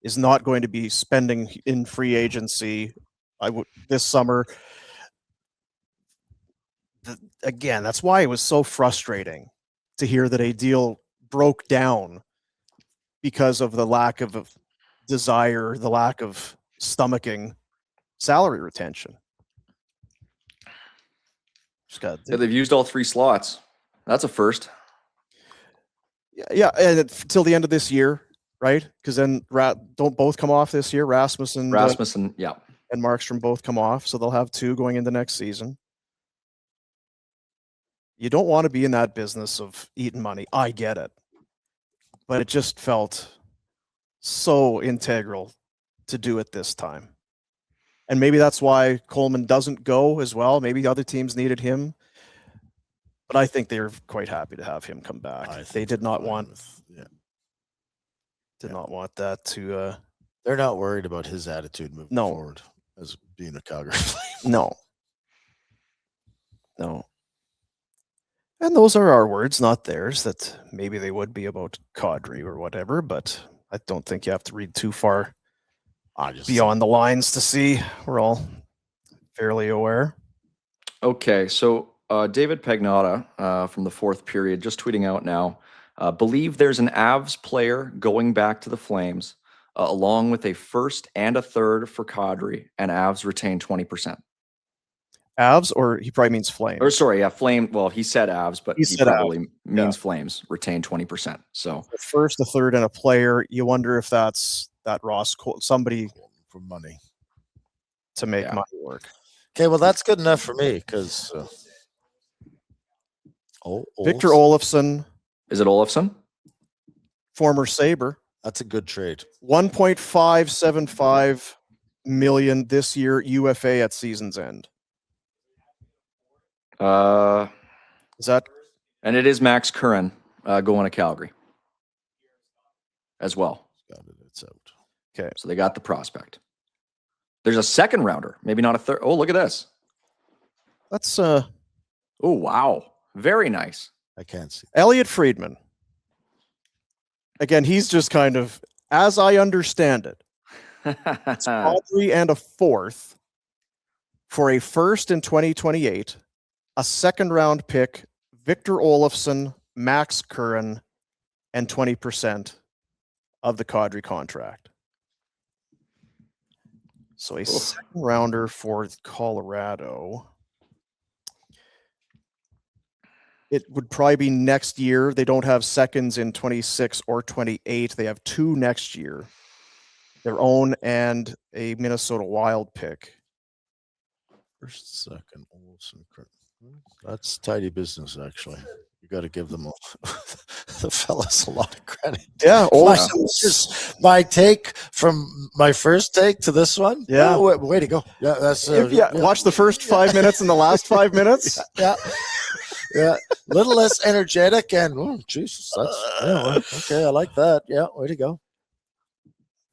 is not going to be spending in free agency this summer. Again, that's why it was so frustrating to hear that a deal broke down because of the lack of desire, the lack of stomaching salary retention. They've used all 3 slots. That's a first. Yeah, and until the end of this year, right? Because then don't both come off this year. Rasmussen, and Markstrom both come off, so they'll have 2 going into next season. You don't want to be in that business of eating money. I get it, but it just felt so integral to do it this time, and maybe that's why Coleman doesn't go as well. Maybe the other teams needed him. But I think they're quite happy to have him come back. They did not want not want that to. They're not worried about his attitude moving forward as being a Calgary Flame. No. And those are our words, not theirs, that maybe they would be about Kadri or whatever, but I don't think you have to read too far I just beyond the lines to see. We're all fairly aware. Okay, so David Pagnotta from the fourth period just tweeting out now. Believe there's an Avs player going back to the Flames, along with a first and a third for Kadri, and Avs retain 20%. Avs, or he probably means Flames. Or sorry, yeah, Flame. Well, he said Avs, but He he said probably means Flames retain 20%. So The first, a third, and a player. You wonder if that's that Ross somebody for money. to make Yeah. money work. Okay, well that's good enough for me because Victor Olofsson, is it Olofsson? former Sabre, that's a good trade. 1.575 million this year UFA at season's end. Is that And it is Max Curran going to Calgary as well. Got it. It's out. okay? So they got the prospect. There's a second rounder, maybe not a third. Oh, look at this. That's Oh, wow. Very nice. I can't see. Elliot Friedman. Again, he's just kind of, as I understand it, it's Kadri and a fourth for a first in 2028, a second round pick, Victor Olofsson, Max Curran, and 20% of the Kadri contract. So a second rounder for Colorado. It would probably be next year. They don't have seconds in 26 or 28. They have 2 next year, their own and a Minnesota Wild pick. First, second, Olsen. That's tidy business, actually. You got to give them the fellas a lot of credit. Yeah, Just my take from my first take to this one. Yeah. Oh, way to go. Yeah, that's watch the first 5 minutes and the last 5 minutes. yeah. Yeah, little less energetic and Jesus, that's okay. I like that. Yeah, way to go.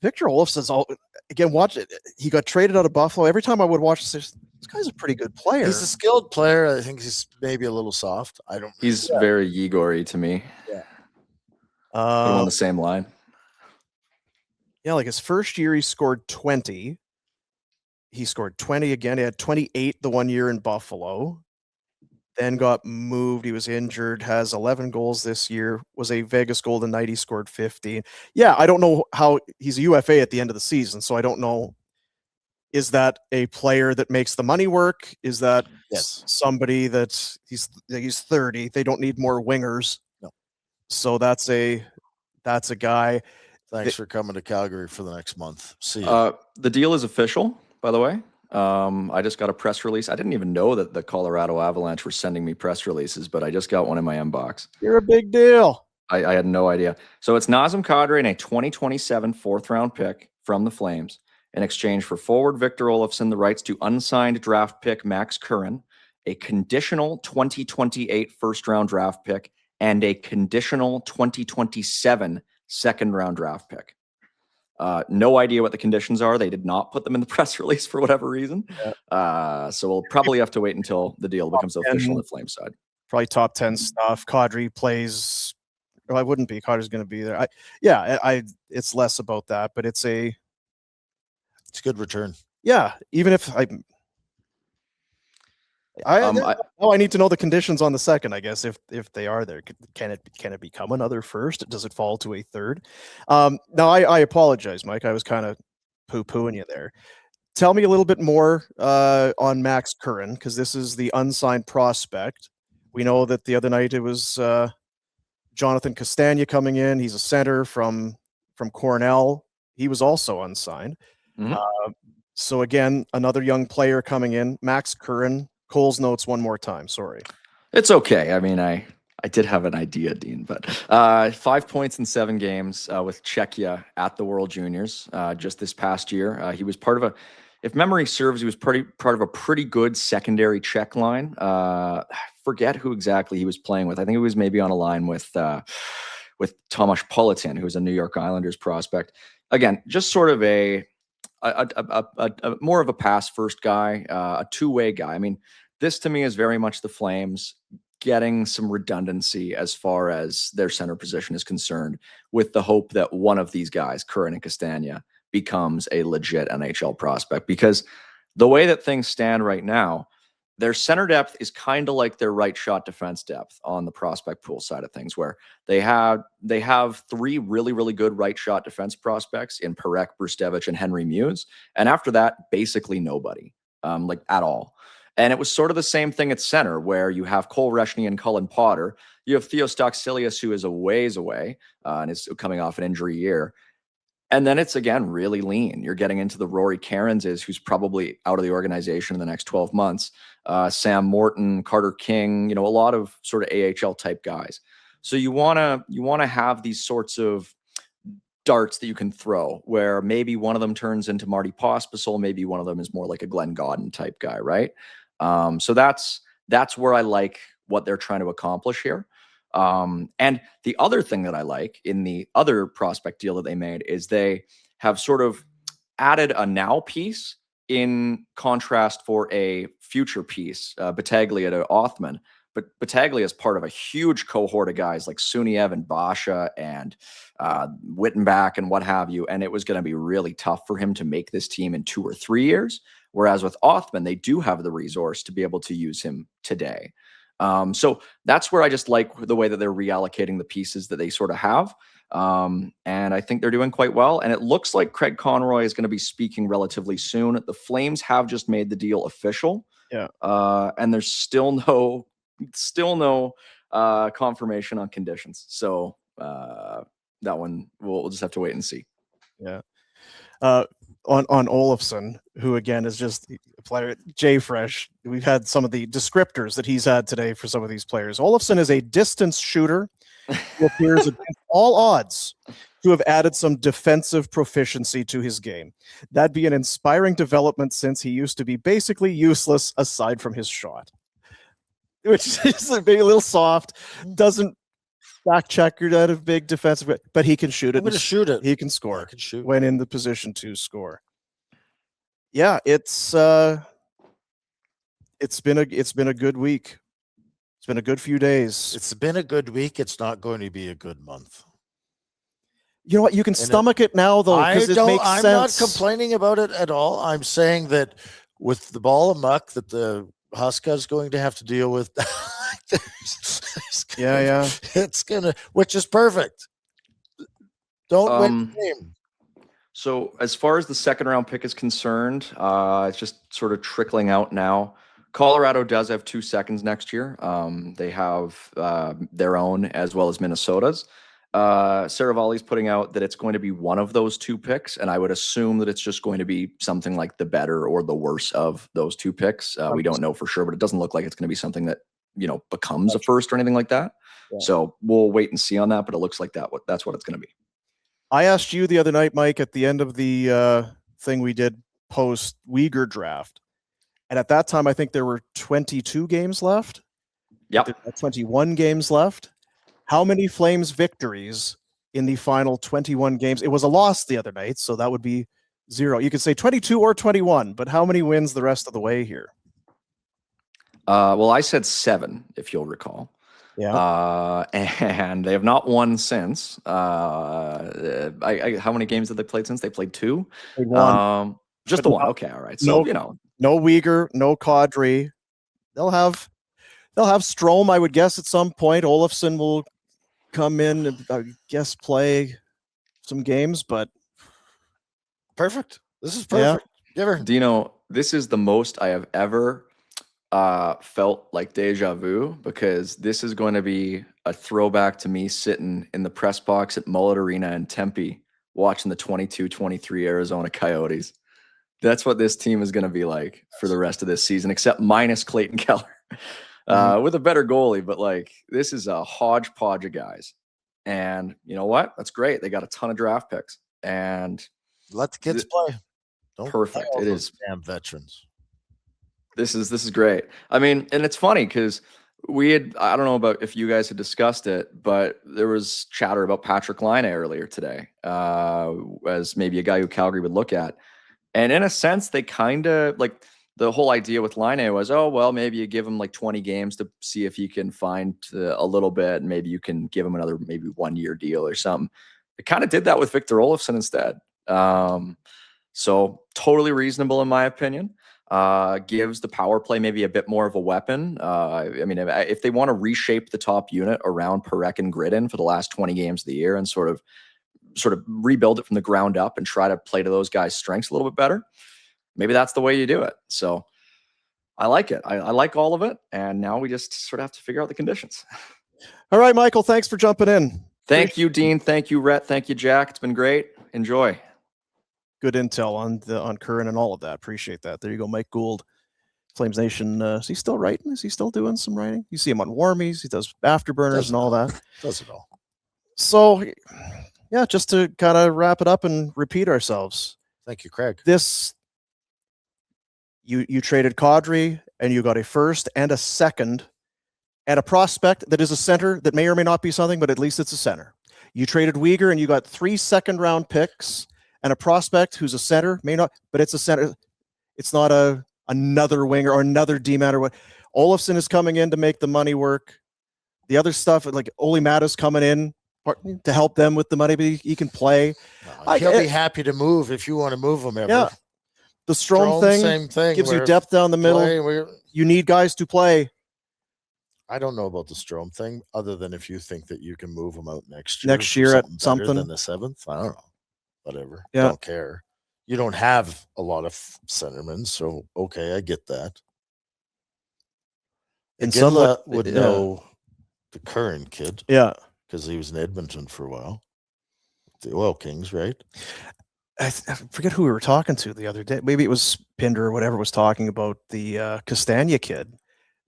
Victor Olofsson's again. Watch it. He got traded out of Buffalo. Every time I would watch this guy's a pretty good player. He's a skilled player. I think he's maybe a little soft. I don't. He's very Igor-y to me. Yeah. Put him on the same line. Yeah, like his first year, he scored 20. He scored 20 again. He had 28 the one year in Buffalo. Then got moved. He was injured. Has 11 goals this year. Was a Vegas Golden Knight. He scored 15. Yeah, I don't know how he's a UFA at the end of the season, so I don't know. Is that a player that makes the money work? Is that somebody that he's 30? They don't need more wingers. No. So that's a guy. Thanks for coming to Calgary for the next month. See you. The deal is official, by the way. I just got a press release. I didn't even know that the Colorado Avalanche were sending me press releases, but I just got one in my inbox. You're a big deal. I had no idea. So it's Nazem Kadri and a 2027 fourth-round pick from the Flames in exchange for forward Victor Olofsson, the rights to unsigned draft pick Max Curran, a conditional 2028 first-round draft pick, and a conditional 2027 second-round draft pick. No idea what the conditions are. They did not put them in the press release for whatever reason. Yeah. So we'll probably have to wait until the deal becomes official on the Flames side. Probably top 10 stuff. Kadri plays. Well, I wouldn't be. Kadri's going to be there. It's less about that, but it's a good return. Yeah, even if I need to know the conditions on the second, I guess, if they are there. Can it become another first? Does it fall to a third? Now, I apologize, Mike. I was kind of poo-pooing you there. Tell me a little bit more on Max Curran, because this is the unsigned prospect. We know that the other night it was Jonathan Castagna coming in. He's a center from Cornell. He was also unsigned. Mm-hmm. So again, another young player coming in. Max Curran. Cole's notes one more time. Sorry. It's okay. I mean, I did have an idea, Dean, but 5 points in 7 games with Czechia at the World Juniors just this past year. He was part of if memory serves, he was part of a pretty good secondary Czech line. Forget who exactly he was playing with. I think he was maybe on a line with Tomáš Politin, who was a New York Islanders prospect. Again, just sort of a more of a pass first guy, a two-way guy. I mean, this to me is very much the Flames getting some redundancy as far as their center position is concerned, with the hope that one of these guys, Curran and Castagna, becomes a legit NHL prospect. Because the way that things stand right now, their center depth is kind of like their right shot defense depth on the prospect pool side of things, where they have 3 really, really good right shot defense prospects in Parekh, Brustevich, and Henry Muse. And after that, basically nobody, like at all. And it was sort of the same thing at center, where you have Cole Reshny and Cullen Potter. You have Theo Stocksilius, who is a ways away and is coming off an injury year. And then it's, again, really lean. You're getting into the Rory Cairnses, who's probably out of the organization in the next 12 months. Sam Morton, Carter King, a lot of sort of AHL type guys. So you want to have these sorts of darts that you can throw, where maybe one of them turns into Marty Pospisil, maybe one of them is more like a Glenn Godden type guy, right? So that's where I like what they're trying to accomplish here. And the other thing that I like in the other prospect deal that they made is they have sort of added a now piece in contrast for a future piece, Battaglia to Othman. But Battaglia is part of a huge cohort of guys like Suniev and Basha and Wittenbach and what have you. And it was going to be really tough for him to make this team in 2 or 3 years. Whereas with Othman, they do have the resource to be able to use him today. So that's where I just like the way that they're reallocating the pieces that they sort of have. And I think they're doing quite well. And it looks like Craig Conroy is going to be speaking relatively soon. The Flames have just made the deal official. Yeah. And there's still no confirmation on conditions. So that one we'll just have to wait and see. Yeah. On Olofsson, who again is just a player, J-Fresh. We've had some of the descriptors that he's had today for some of these players. Olofsson is a distance shooter who appears against all odds to have added some defensive proficiency to his game. That'd be an inspiring development, since he used to be basically useless aside from his shot, which is a little soft, doesn't back check. You're not a big defensive, but he can shoot it. I'm going to shoot it. He can score. I can shoot when in the position to score. Yeah, it's been a good week. It's been a good few days. It's been a good week. It's not going to be a good month. You know what? You can stomach it now, though, because it makes sense. I'm not complaining about it at all. I'm saying that with the ball of muck that the Huska is going to have to deal with, it's gonna, which is perfect. Don't win the game. So as far as the second round pick is concerned, it's just sort of trickling out now. Colorado does have 2 seconds next year. They have their own as well as Minnesota's. Saravalli's putting out that it's going to be one of those 2 picks, and I would assume that it's just going to be something like the better or the worse of those 2 picks. We don't know for sure, but it doesn't look like it's going to be something that becomes a first or anything like that. Yeah. So we'll wait and see on that, but it looks like that's what it's going to be. I asked you the other night, Mike, at the end of the thing we did post Uyghur draft, and at that time I think there were 22 games left. Yep. 21 games left. How many Flames victories in the final 21 games? It was a loss the other night, so that would be 0. You could say 22 or 21, but how many wins the rest of the way here? Well, I said 7, if you'll recall. Yeah. And they have not won since. How many games have they played since? They played 2. Played 1. Just the one. Okay, all right. So no Uyghur, no Kadri. They'll have Strome, I would guess, at some point. Olofsson will come in and, I guess, play some games, but perfect. This is perfect. Yeah. Dino, this is the most I have ever felt like deja vu, because this is going to be a throwback to me sitting in the press box at Mullet Arena in Tempe watching the 22-23 Arizona Coyotes. That's what this team is going to be like for the rest of this season, except minus Clayton Keller. With a better goalie, but this is a hodgepodge of guys. And you know what? That's great. They got a ton of draft picks, and let the kids play. Don't perfect. play all it those is damn veterans. This is great. I mean, and it's funny because I don't know about if you guys had discussed it, but there was chatter about Patrick Laine earlier today, as maybe a guy who Calgary would look at. And in a sense, they kind of the the whole idea with Laine was, oh, well, maybe you give him like 20 games to see if he can find a little bit. And maybe you can give him another maybe 1 year deal or something. It kind of did that with Victor Olofsson instead. So totally reasonable in my opinion. Gives the power play maybe a bit more of a weapon. I mean, if they want to reshape the top unit around Parekh and Gridden for the last 20 games of the year and sort of rebuild it from the ground up and try to play to those guys' strengths a little bit better, maybe that's the way you do it. So I like it. I like all of it. And now we just sort of have to figure out the conditions. All right, Michael, thanks for jumping in. Thank you, Dean. Thank you, Rhett. Thank you, Jack. It's been great. Enjoy. Good intel on Curran and all of that. Appreciate that. There you go, Mike Gould, Flames Nation. Is he still writing? Is he still doing some writing? You see him on Warmies. He does afterburners and all that. Does it all. So, yeah, just to kind of wrap it up and repeat ourselves. Thank you, Craig. You traded Kadri and you got a first and a second and a prospect that is a center that may or may not be something, but at least it's a center. You traded Weegar and you got 3 second-round picks and a prospect who's a center, may not, but it's a center. It's not another winger or another D-man or what. Olofsson is coming in to make the money work. The other stuff, like Oli Mata's coming in to help them with the money, but he can play. He'll be happy to move if you want to move him ever. Yeah. The Strome thing, same thing, gives you depth down the middle. You need guys to play. I don't know about the Strome thing, other than if you think that you can move him out next year at something than the 7th. I don't know. Whatever. Yeah. Don't care. You don't have a lot of centermen, so okay, I get that. And Gilla would know the Curran kid. Yeah. Because he was in Edmonton for a while. The Oil Kings, right? I forget who we were talking to the other day. Maybe it was Pinder or whatever was talking about the Castagna kid.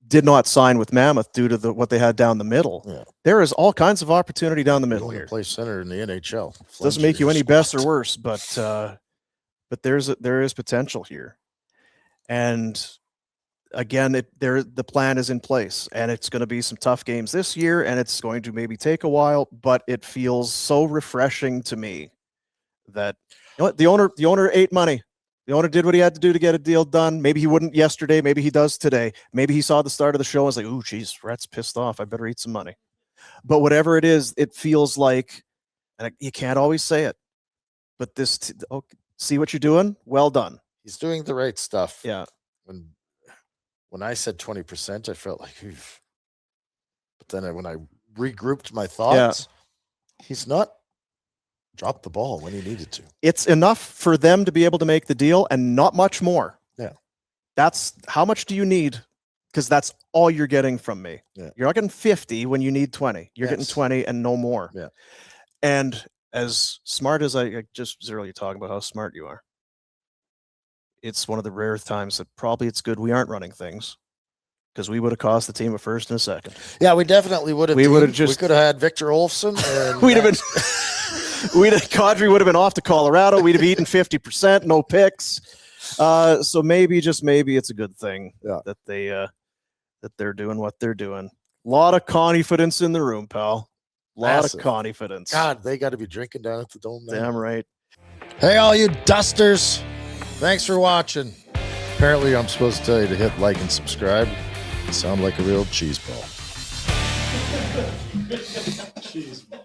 Did not sign with Mammoth due to what they had down the middle. Yeah. There is all kinds of opportunity down the middle here. Play center in the NHL. Doesn't make you any best or worse, but there is potential here. And again, the plan is in place, and it's going to be some tough games this year, and it's going to maybe take a while, but it feels so refreshing to me that you know what, the owner ate money. The owner did what he had to do to get a deal done. Maybe he wouldn't yesterday. Maybe he does today. Maybe he saw the start of the show and was like, "Ooh, geez, Rhett's pissed off. I better eat some money." But whatever it is, it feels like, and you can't always say it, but see what you're doing? Well done. He's doing the right stuff. Yeah. When I said 20%, I felt like, oof. But then when I regrouped my thoughts, he's not dropped the ball when he needed to. It's enough for them to be able to make the deal and not much more. Yeah. That's how much do you need? Because that's all you're getting from me. Yeah. You're not getting 50 when you need 20. You're getting 20 and no more. Yeah. And as smart as I just was earlier talking about how smart you are, it's one of the rare times that probably it's good we aren't running things, because we would have cost the team a first and a second. Yeah, we definitely would have. We could have had Victor Olofsson. And we'd have been. Kadri would have been off to Colorado. We'd have eaten 50%, no picks. So maybe, just maybe, it's a good thing that they're doing what they're doing. A lot of confidence in the room, pal. A lot of confidence. God, they got to be drinking down at the Dome. Damn right. Hey, all you dusters. Thanks for watching. Apparently, I'm supposed to tell you to hit like and subscribe. You sound like a real cheese ball. Cheese ball.